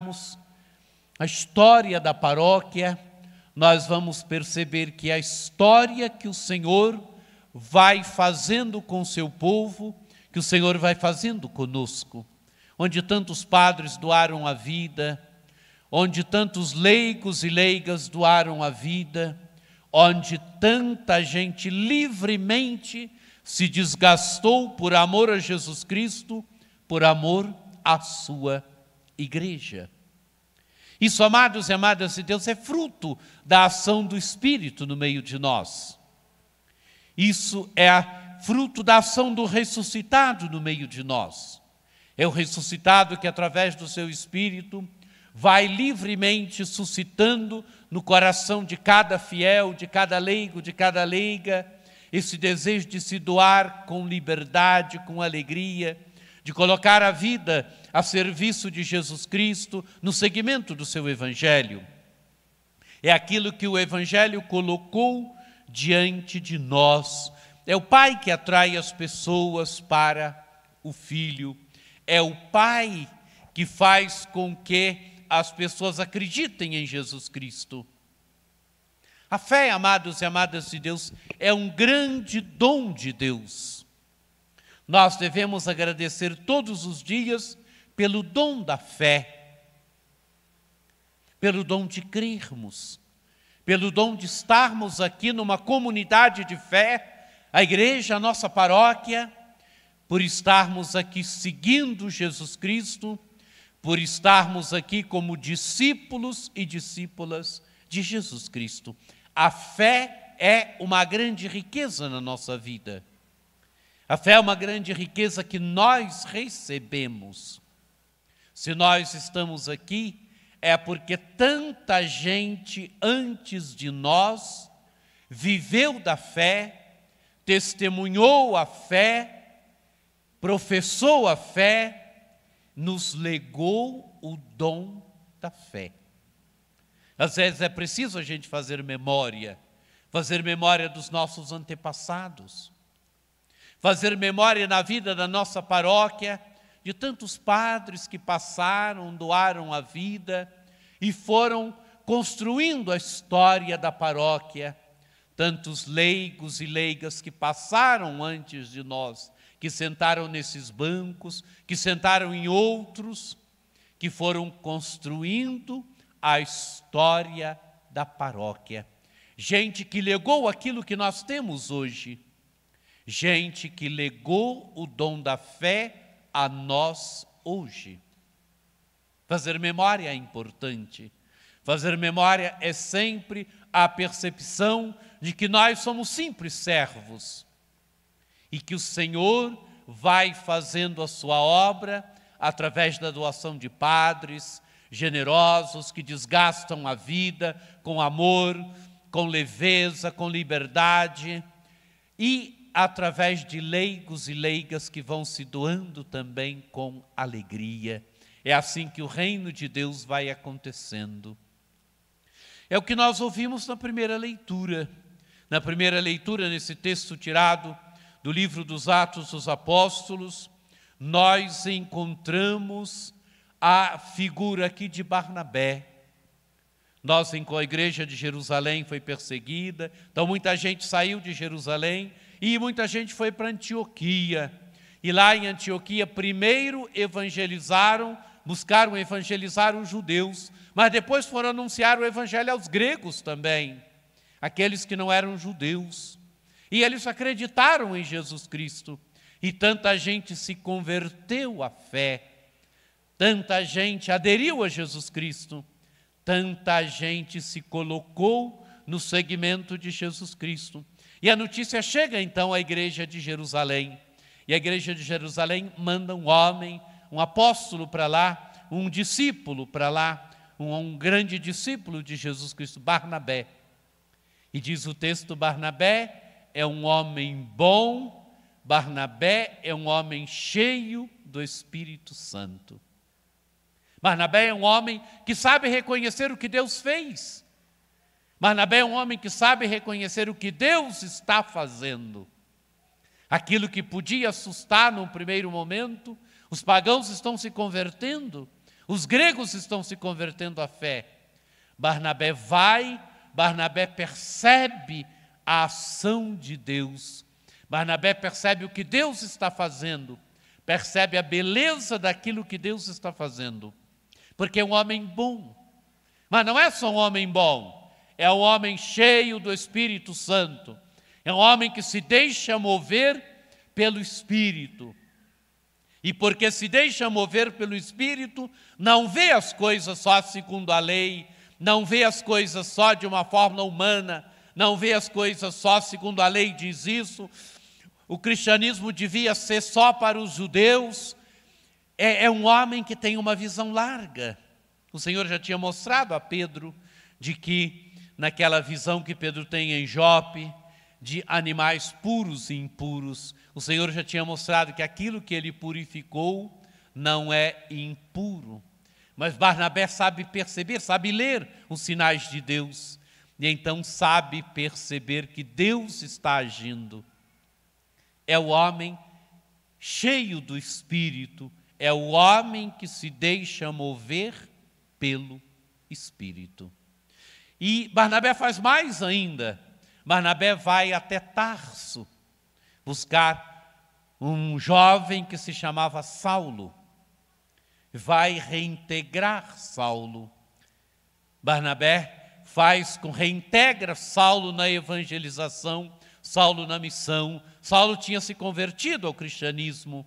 estudarmos a história da paróquia, nós vamos perceber que a história que o Senhor vai fazendo com o seu povo, que o Senhor vai fazendo conosco, onde tantos padres doaram a vida, onde tantos leigos e leigas doaram a vida, onde tanta gente livremente se desgastou por amor a Jesus Cristo, por amor à sua igreja. Isso, amados e amadas de Deus, é fruto da ação do Espírito no meio de nós. Isso é fruto da ação do ressuscitado no meio de nós. É o ressuscitado que, através do seu Espírito, vai livremente suscitando no coração de cada fiel, de cada leigo, de cada leiga, esse desejo de se doar com liberdade, com alegria, de colocar a vida a serviço de Jesus Cristo no seguimento do seu Evangelho. É aquilo que o Evangelho colocou diante de nós. É o Pai que atrai as pessoas para o Filho. É o Pai que faz com que as pessoas acreditem em Jesus Cristo. A fé, amados e amadas de Deus, é um grande dom de Deus. Nós devemos agradecer todos os dias pelo dom da fé, pelo dom de crermos, pelo dom de estarmos aqui numa comunidade de fé, a igreja, a nossa paróquia, por estarmos aqui seguindo Jesus Cristo, por estarmos aqui como discípulos e discípulas de Jesus Cristo. A fé é uma grande riqueza na nossa vida. A fé é uma grande riqueza que nós recebemos. Se nós estamos aqui, é porque tanta gente antes de nós viveu da fé, testemunhou a fé, professou a fé, nos legou o dom da fé. Às vezes é preciso a gente fazer memória dos nossos antepassados, fazer memória na vida da nossa paróquia, de tantos padres que passaram, doaram a vida e foram construindo a história da paróquia, tantos leigos e leigas que passaram antes de nós, que sentaram nesses bancos, que sentaram em outros, que foram construindo a história da paróquia. Gente que legou aquilo que nós temos hoje. Gente que legou o dom da fé a nós hoje. Fazer memória é importante. Fazer memória é sempre a percepção de que nós somos simples servos e que o Senhor vai fazendo a sua obra através da doação de padres generosos que desgastam a vida com amor, com leveza, com liberdade, e através de leigos e leigas que vão se doando também com alegria. É assim que o reino de Deus vai acontecendo. É o que nós ouvimos na primeira leitura. Na primeira leitura, nesse texto tirado do livro dos Atos dos Apóstolos, nós encontramos a figura aqui de Barnabé. A igreja de Jerusalém foi perseguida, então muita gente saiu de Jerusalém e muita gente foi para Antioquia. E lá em Antioquia, primeiro buscaram evangelizar os judeus, mas depois foram anunciar o evangelho aos gregos também, aqueles que não eram judeus. E eles acreditaram em Jesus Cristo. E tanta gente se converteu à fé, tanta gente aderiu a Jesus Cristo, tanta gente se colocou no seguimento de Jesus Cristo. E a notícia chega então à igreja de Jerusalém. E a igreja de Jerusalém manda um homem, um apóstolo para lá, um discípulo para lá, um grande discípulo de Jesus Cristo, Barnabé. E diz o texto, Barnabé é um homem bom, Barnabé é um homem cheio do Espírito Santo. Barnabé é um homem que sabe reconhecer o que Deus fez. Barnabé é um homem que sabe reconhecer o que Deus está fazendo. Aquilo que podia assustar num primeiro momento, os pagãos estão se convertendo, Os gregos estão se convertendo à fé. Barnabé vai, Barnabé percebe a ação de Deus. Barnabé percebe o que Deus está fazendo, percebe a beleza daquilo que Deus está fazendo. Porque é um homem bom. Mas não é só um homem bom, é um homem cheio do Espírito Santo. É um homem que se deixa mover pelo Espírito. E porque se deixa mover pelo Espírito, não vê as coisas só segundo a lei, não vê as coisas só de uma forma humana, não vê as coisas só segundo a lei diz isso. O cristianismo devia ser só para os judeus. É um homem que tem uma visão larga. O Senhor já tinha mostrado a Pedro de que, naquela visão que Pedro tem em Jope, de animais puros e impuros, o Senhor já tinha mostrado que aquilo que ele purificou não é impuro. Mas Barnabé sabe perceber, sabe ler os sinais de Deus, e então sabe perceber que Deus está agindo. É o homem cheio do Espírito, é o homem que se deixa mover pelo Espírito. E Barnabé faz mais ainda. Barnabé vai até Tarso buscar um jovem que se chamava Saulo. Vai reintegrar Saulo. Barnabé reintegra Saulo na evangelização, Saulo na missão. Saulo tinha se convertido ao cristianismo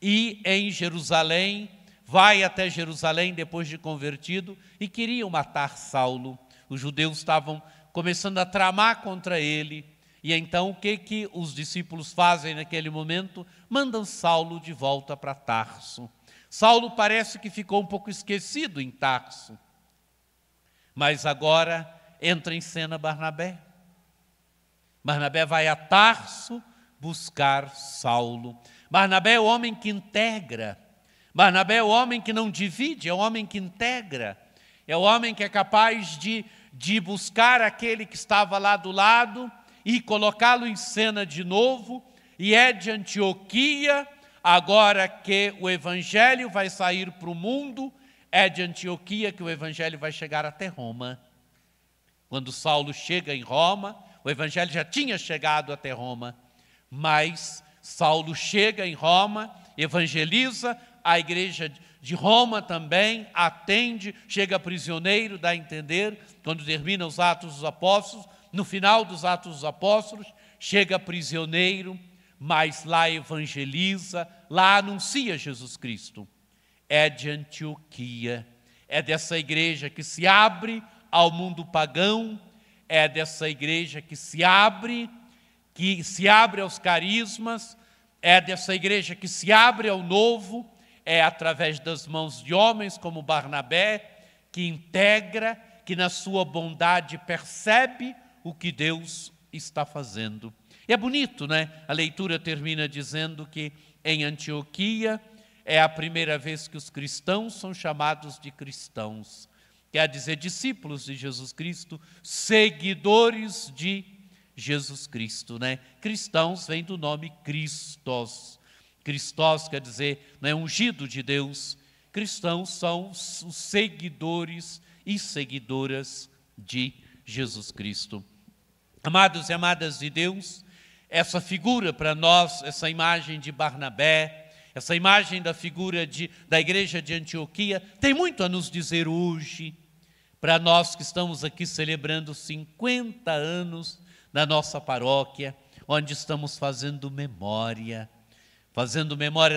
e em Jerusalém, vai até Jerusalém depois de convertido e queriam matar Saulo. Os judeus estavam começando a tramar contra ele. E então o que os discípulos fazem naquele momento? Mandam Saulo de volta para Tarso. Saulo parece que ficou um pouco esquecido em Tarso. Mas agora entra em cena Barnabé. Barnabé vai a Tarso buscar Saulo. Barnabé é o homem que integra. Barnabé é o homem que não divide, é o homem que integra. É o homem que é capaz de buscar aquele que estava lá do lado e colocá-lo em cena de novo. E é de Antioquia, agora que o Evangelho vai sair para o mundo, é de Antioquia que o Evangelho vai chegar até Roma. Quando Saulo chega em Roma, o Evangelho já tinha chegado até Roma, mas Saulo chega em Roma, evangeliza, a igreja de Roma também atende, chega prisioneiro, dá a entender, quando termina os Atos dos Apóstolos, no final dos Atos dos Apóstolos, chega prisioneiro, mas lá evangeliza, lá anuncia Jesus Cristo. É de Antioquia, é dessa igreja que se abre ao mundo pagão, é dessa igreja que se abre aos carismas, é dessa igreja que se abre ao novo, é através das mãos de homens como Barnabé, que integra, que na sua bondade percebe o que Deus está fazendo. E é bonito, né? A leitura termina dizendo que em Antioquia é a primeira vez que os cristãos são chamados de cristãos. Quer dizer, discípulos de Jesus Cristo, seguidores de Jesus Cristo, né? Cristãos vem do nome Christos. Christos quer dizer, não é ungido de Deus. Cristãos são os seguidores e seguidoras de Jesus Cristo. Amados e amadas de Deus, essa figura para nós, essa imagem de Barnabé, essa imagem da figura da igreja de Antioquia, tem muito a nos dizer hoje, para nós que estamos aqui celebrando 50 anos da nossa paróquia, onde estamos fazendo memória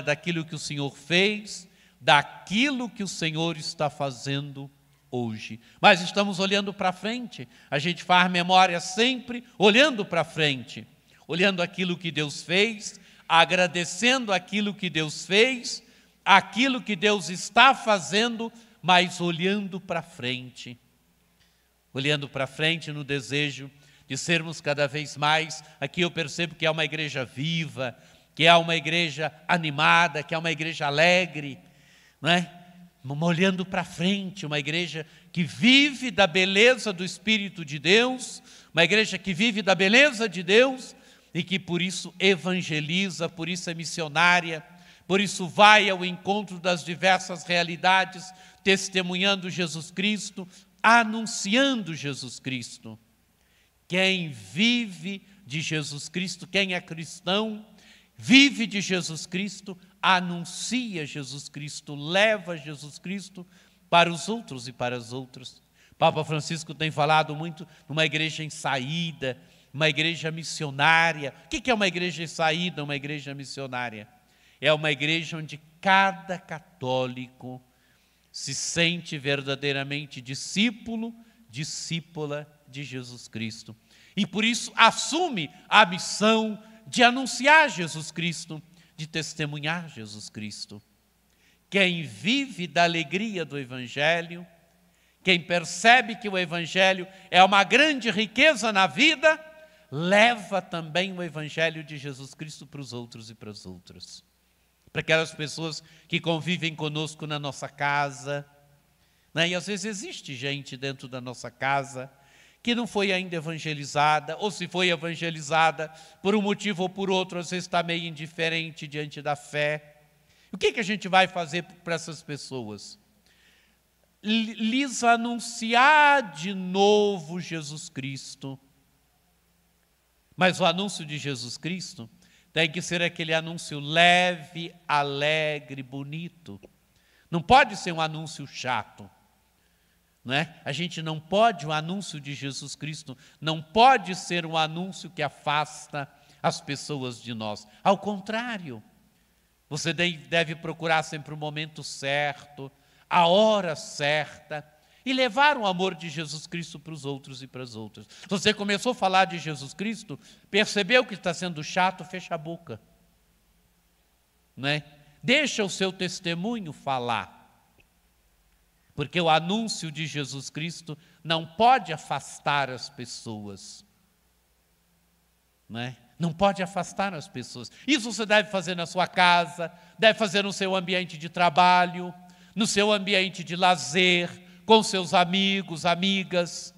daquilo que o Senhor fez, daquilo que o Senhor está fazendo hoje. Mas estamos olhando para frente, a gente faz memória sempre olhando para frente, olhando aquilo que Deus fez, agradecendo aquilo que Deus fez, aquilo que Deus está fazendo, mas olhando para frente. Olhando para frente no desejo de sermos cada vez mais, aqui eu percebo que é uma igreja viva, que é uma igreja animada, que é uma igreja alegre, não é? Olhando para frente, uma igreja que vive da beleza do Espírito de Deus, uma igreja que vive da beleza de Deus e que por isso evangeliza, por isso é missionária, Por isso, vai ao encontro das diversas realidades, testemunhando Jesus Cristo, anunciando Jesus Cristo. Quem vive de Jesus Cristo, quem é cristão, vive de Jesus Cristo, anuncia Jesus Cristo, leva Jesus Cristo para os outros e para as outras. Papa Francisco tem falado muito numa igreja em saída, uma igreja missionária. O que é uma igreja em saída, uma igreja missionária? É uma igreja onde cada católico se sente verdadeiramente discípulo, discípula de Jesus Cristo. E por isso assume a missão de anunciar Jesus Cristo, de testemunhar Jesus Cristo. Quem vive da alegria do Evangelho, quem percebe que o Evangelho é uma grande riqueza na vida, leva também o Evangelho de Jesus Cristo para os outros e para as outras. Para aquelas pessoas que convivem conosco na nossa casa, né? E às vezes existe gente dentro da nossa casa que não foi ainda evangelizada, ou se foi evangelizada por um motivo ou por outro, às vezes está meio indiferente diante da fé. O que a gente vai fazer para essas pessoas? Lhes anunciar de novo Jesus Cristo. Mas o anúncio de Jesus Cristo tem que ser aquele anúncio leve, alegre, bonito. Não pode ser um anúncio chato. Não é? A gente não pode, o anúncio de Jesus Cristo não pode ser um anúncio que afasta as pessoas de nós. Ao contrário, você deve procurar sempre o momento certo, a hora certa, e levar o amor de Jesus Cristo para os outros e para as outras. Se você começou a falar de Jesus Cristo, percebeu que está sendo chato, fecha a boca. Não é? Deixa o seu testemunho falar. Porque o anúncio de Jesus Cristo não pode afastar as pessoas. Não é? Não pode afastar as pessoas. Isso você deve fazer na sua casa, deve fazer no seu ambiente de trabalho, no seu ambiente de lazer, com seus amigos, amigas.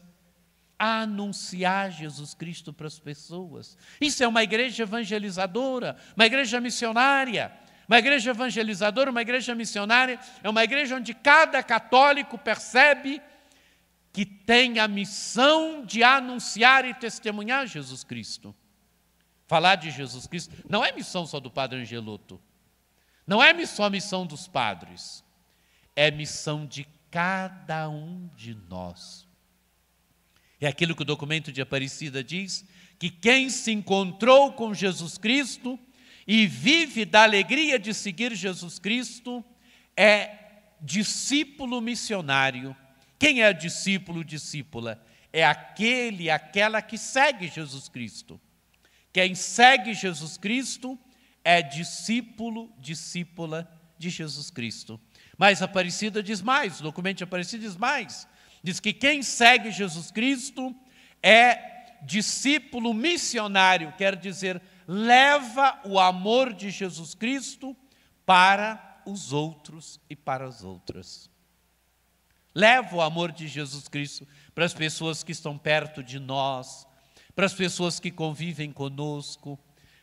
Anunciar Jesus Cristo para as pessoas. Isso é uma igreja evangelizadora, uma igreja missionária. Uma igreja evangelizadora, uma igreja missionária, é uma igreja onde cada católico percebe que tem a missão de anunciar e testemunhar Jesus Cristo. Falar de Jesus Cristo não é missão só do Padre Angelotto, não é só missão dos padres, é missão de cada um de nós. É aquilo que o documento de Aparecida diz, que quem se encontrou com Jesus Cristo e vive da alegria de seguir Jesus Cristo, é discípulo missionário. Quem é discípulo, discípula? É aquela que segue Jesus Cristo. Quem segue Jesus Cristo é discípulo, discípula de Jesus Cristo. Mas Aparecida diz mais, o documento de Aparecida diz mais. Diz que quem segue Jesus Cristo é discípulo missionário, quer dizer, leva o amor de Jesus Cristo para os outros e para as outras. Leva o amor de Jesus Cristo para as pessoas que estão perto de nós, para as pessoas que convivem conosco,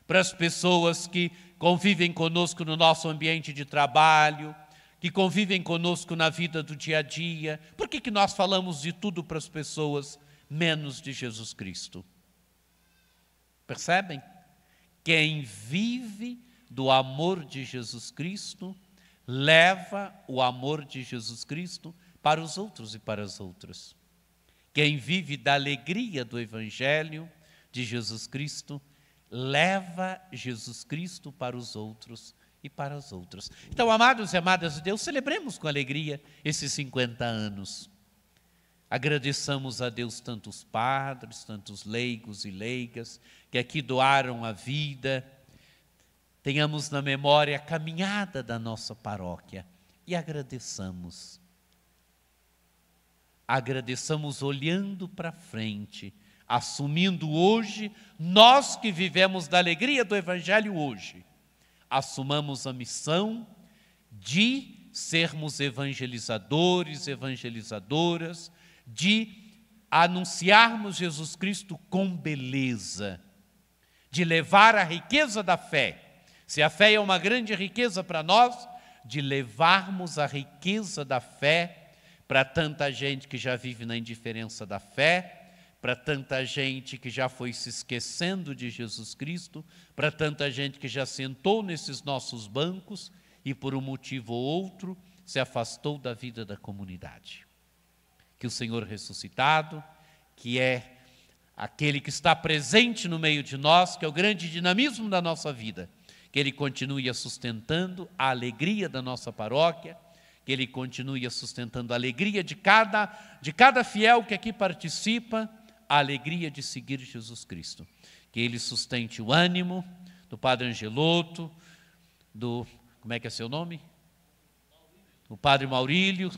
para as pessoas que convivem conosco no nosso ambiente de trabalho, que convivem conosco na vida do dia a dia. Por que nós falamos de tudo para as pessoas, menos de Jesus Cristo? Percebem? Quem vive do amor de Jesus Cristo, leva o amor de Jesus Cristo para os outros e para as outras. Quem vive da alegria do Evangelho de Jesus Cristo, leva Jesus Cristo para os outros e para as outras. Então, amados e amadas de Deus, celebremos com alegria esses 50 anos. Agradeçamos a Deus tantos padres, tantos leigos e leigas que aqui doaram a vida. Tenhamos na memória a caminhada da nossa paróquia e agradeçamos. Agradeçamos olhando para frente, assumindo hoje, nós que vivemos da alegria do Evangelho hoje, assumamos a missão de sermos evangelizadores, evangelizadoras, de anunciarmos Jesus Cristo com beleza, de levar a riqueza da fé, Se a fé é uma grande riqueza para nós, de levarmos a riqueza da fé para tanta gente que já vive na indiferença da fé, para tanta gente que já foi se esquecendo de Jesus Cristo, para tanta gente que já sentou nesses nossos bancos e por um motivo ou outro se afastou da vida da comunidade. Que o Senhor ressuscitado, que é aquele que está presente no meio de nós, que é o grande dinamismo da nossa vida, que Ele continue sustentando a alegria da nossa paróquia, que Ele continue sustentando a alegria de cada fiel que aqui participa, a alegria de seguir Jesus Cristo. Que Ele sustente o ânimo do Padre Angeloto, como é que é seu nome? O Padre Maurílio,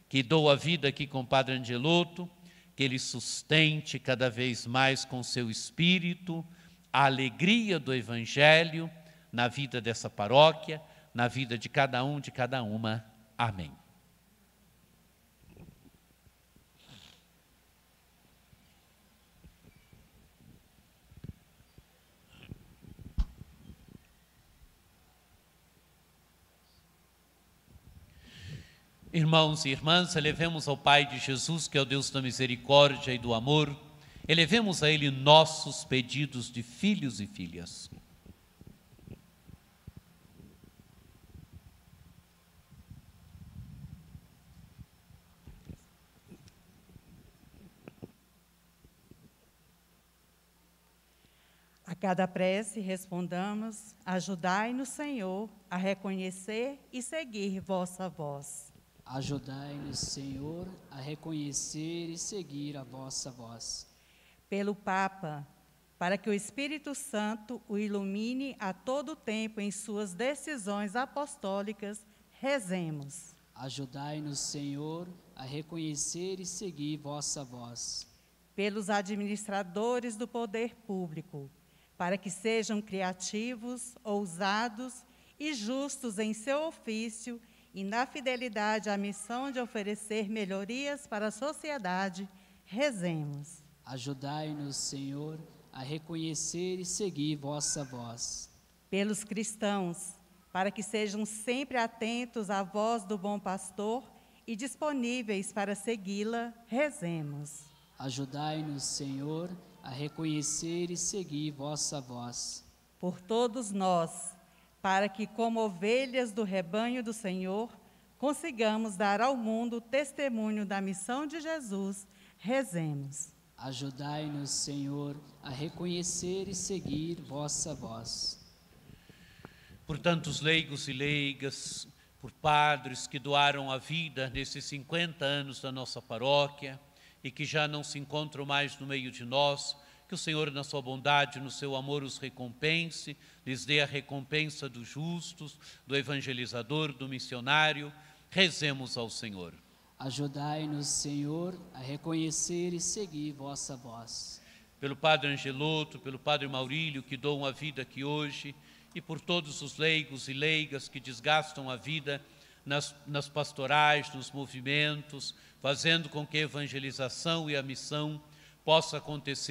que doa a vida aqui com o Padre Angeloto, que Ele sustente cada vez mais com seu espírito a alegria do Evangelho na vida dessa paróquia, na vida de cada um, de cada uma. Amém. Irmãos e irmãs, elevemos ao Pai de Jesus, que é o Deus da misericórdia e do amor, elevemos a Ele nossos pedidos de filhos e filhas. A cada prece respondamos: ajudai-nos, Senhor, a reconhecer e seguir vossa voz. Ajudai-nos, Senhor, a reconhecer e seguir a vossa voz. Pelo Papa, para que o Espírito Santo o ilumine a todo tempo em suas decisões apostólicas, rezemos. Ajudai-nos, Senhor, a reconhecer e seguir vossa voz. Pelos administradores do poder público, para que sejam criativos, ousados e justos em seu ofício e na fidelidade à missão de oferecer melhorias para a sociedade, rezemos. Ajudai-nos, Senhor, a reconhecer e seguir vossa voz. Pelos cristãos, para que sejam sempre atentos à voz do bom pastor e disponíveis para segui-la, rezemos. Ajudai-nos, Senhor, a reconhecer e seguir vossa voz. Por todos nós, para que, como ovelhas do rebanho do Senhor, consigamos dar ao mundo testemunho da missão de Jesus, rezemos. Ajudai-nos, Senhor, a reconhecer e seguir vossa voz. Por tantos leigos e leigas, por padres que doaram a vida nesses 50 anos da nossa paróquia e que já não se encontram mais no meio de nós, que o Senhor, na sua bondade, no seu amor, os recompense, lhes dê a recompensa dos justos, do evangelizador, do missionário. Rezemos ao Senhor. Ajudai-nos, Senhor, a reconhecer e seguir vossa voz. Pelo Padre Angeloto, pelo Padre Maurílio, que doam a vida aqui hoje, e por todos os leigos e leigas que desgastam a vida nas pastorais, nos movimentos, fazendo com que a evangelização e a missão possa acontecer